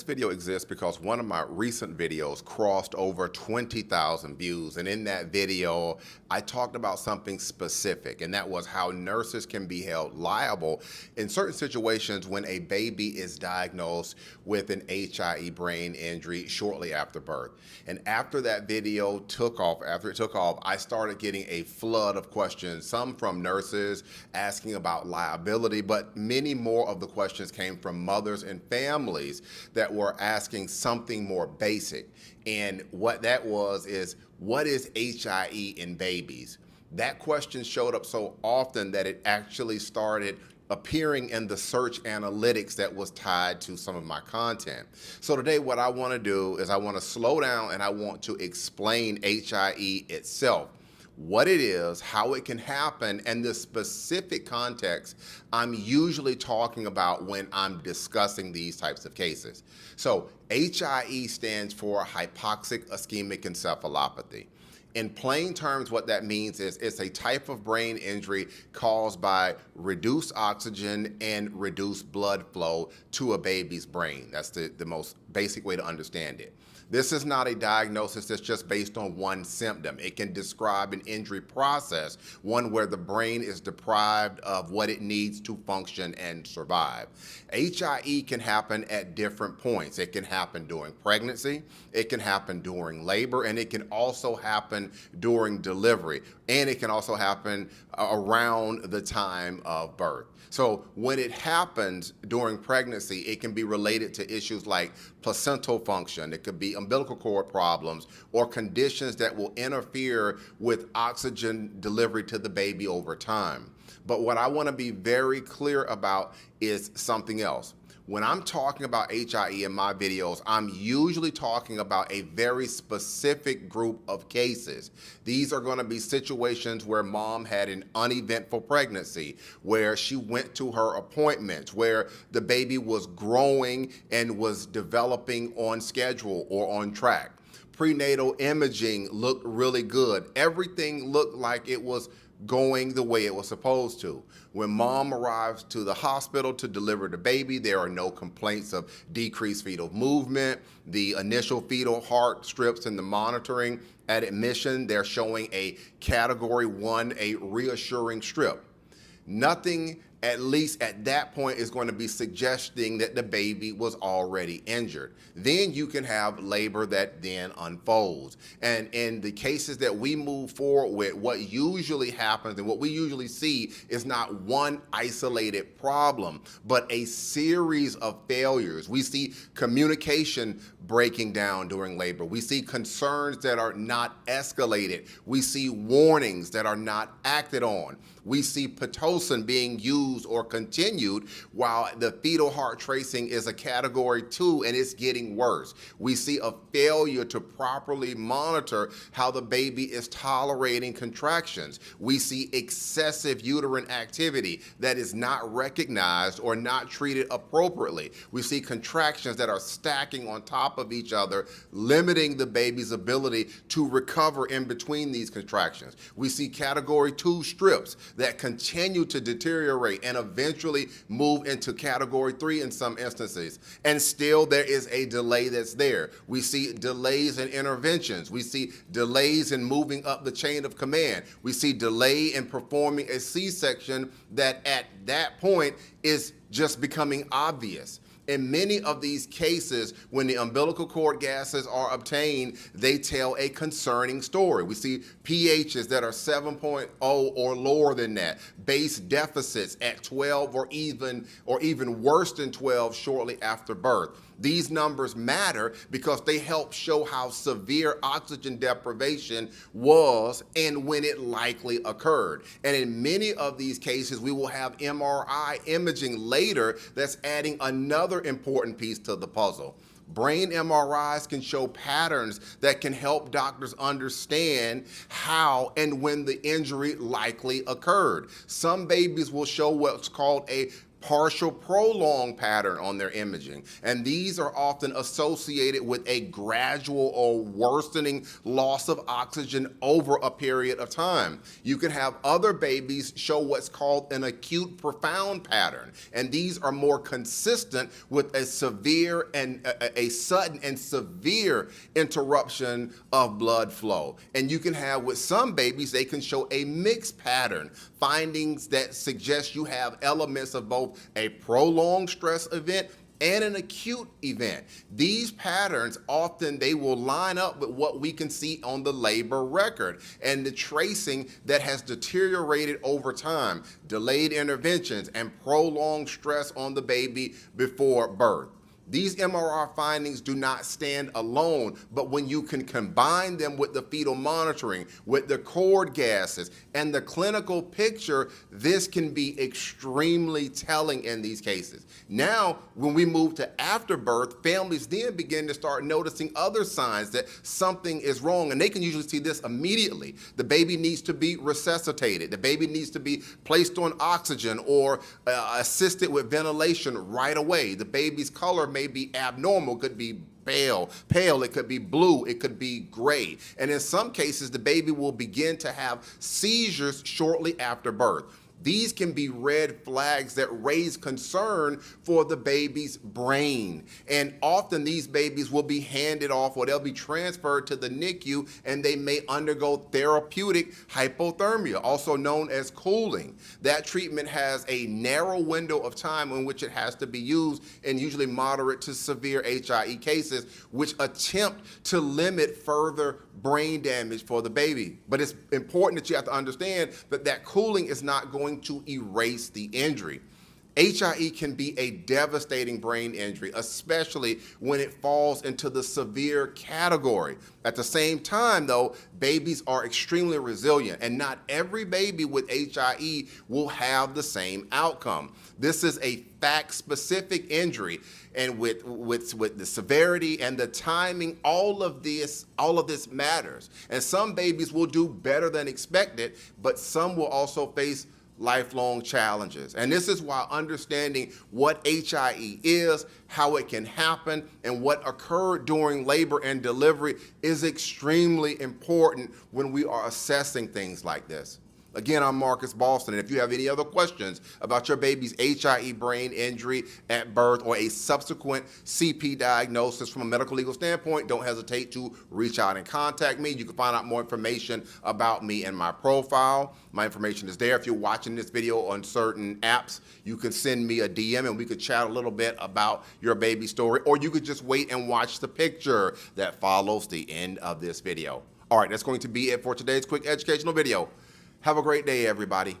This video exists because one of my recent videos crossed over 20,000 views, and in that video I talked about something specific, and that was how nurses can be held liable in certain situations when a baby is diagnosed with an HIE brain injury shortly after birth. And after that video took off, I started getting a flood of questions, some from nurses asking about liability, but many more of the questions came from mothers and families that were asking something more basic. And what that was is, what is HIE in babies? That question showed up so often that it actually started appearing in the search analytics that was tied to some of my content. So today what I want to do is I want to slow down and I want to explain HIE itself, what it is, how it can happen, and the specific context I'm usually talking about when I'm discussing these types of cases. So HIE stands for hypoxic ischemic encephalopathy. In plain terms, what that means is it's a type of brain injury caused by reduced oxygen and reduced blood flow to a baby's brain. That's the most basic way to understand it. This is not a diagnosis that's just based on one symptom. It can describe an injury process, one where the brain is deprived of what it needs to function and survive. HIE can happen at different points. It can happen during pregnancy, it can happen during labor, and it can also happen during delivery, and it can also happen around the time of birth. So when it happens during pregnancy, it can be related to issues like placental function. It could be umbilical cord problems or conditions that will interfere with oxygen delivery to the baby over time. But what I want to be very clear about is something else. When I'm talking about HIE in my videos, I'm usually talking about a very specific group of cases. These are going to be situations where mom had an uneventful pregnancy, where she went to her appointments, where the baby was growing and was developing on schedule or on track. Prenatal imaging looked really good. Everything looked like it was going the way it was supposed to. When mom arrives to the hospital to deliver the baby, there are no complaints of decreased fetal movement. The initial fetal heart strips and the monitoring at admission, they're showing a category 1, a reassuring strip. Nothing, at least at that point, is going to be suggesting that the baby was already injured. Then you can have labor that then unfolds. And in the cases that we move forward with, what usually happens and what we usually see is not one isolated problem, but a series of failures. We see communication breaking down during labor. We see concerns that are not escalated. We see warnings that are not acted on. We see Pitocin being used or continued while the fetal heart tracing is a category 2 and it's getting worse. We see a failure to properly monitor how the baby is tolerating contractions. We see excessive uterine activity that is not recognized or not treated appropriately. We see contractions that are stacking on top of each other, limiting the baby's ability to recover in between these contractions. We see category 2 strips that continue to deteriorate and eventually move into category 3 in some instances. And still there is a delay that's there. We see delays in interventions. We see delays in moving up the chain of command. We see delay in performing a C-section that at that point is just becoming obvious. In many of these cases, when the umbilical cord gases are obtained, they tell a concerning story. We see pHs that are 7.0 or lower than that, base deficits at 12 or even worse than 12 shortly after birth. These numbers matter because they help show how severe oxygen deprivation was and when it likely occurred. And in many of these cases, we will have MRI imaging later that's adding another important piece to the puzzle. Brain MRIs can show patterns that can help doctors understand how and when the injury likely occurred. Some babies will show what's called a partial prolonged pattern on their imaging. And these are often associated with a gradual or worsening loss of oxygen over a period of time. You can have other babies show what's called an acute profound pattern. And these are more consistent with a severe and a sudden and severe interruption of blood flow. And you can have with some babies, they can show a mixed pattern, findings that suggest you have elements of both a prolonged stress event and an acute event. These patterns often they will line up with what we can see on the labor record and the tracing that has deteriorated over time, delayed interventions, and prolonged stress on the baby before birth. These MRI findings do not stand alone, but when you can combine them with the fetal monitoring, with the cord gases, and the clinical picture, this can be extremely telling in these cases. Now, when we move to afterbirth, families then begin to start noticing other signs that something is wrong, and they can usually see this immediately. The baby needs to be resuscitated. The baby needs to be placed on oxygen or assisted with ventilation right away. The baby's color may be abnormal, could be pale, it could be blue, it could be gray. And in some cases, the baby will begin to have seizures shortly after birth. These can be red flags that raise concern for the baby's brain. And often these babies will be handed off or they'll be transferred to the NICU and they may undergo therapeutic hypothermia, also known as cooling. That treatment has a narrow window of time in which it has to be used in usually moderate to severe HIE cases, which attempt to limit further brain damage for the baby. But it's important that you have to understand that that cooling is not going to erase the injury. HIE can be a devastating brain injury, especially when it falls into the severe category. At the same time, though, babies are extremely resilient, and not every baby with HIE will have the same outcome. This is a fact-specific injury, and with the severity and the timing, all of this matters. And some babies will do better than expected, but some will also face lifelong challenges. And this is why understanding what HIE is, how it can happen, and what occurred during labor and delivery is extremely important when we are assessing things like this. Again, I'm Marcus Boston, and if you have any other questions about your baby's HIE brain injury at birth or a subsequent CP diagnosis from a medical legal standpoint, don't hesitate to reach out and contact me. You can find out more information about me and my profile. My information is there. If you're watching this video on certain apps, you can send me a DM and we could chat a little bit about your baby story, or you could just wait and watch the picture that follows the end of this video. All right, that's going to be it for today's quick educational video. Have a great day, everybody.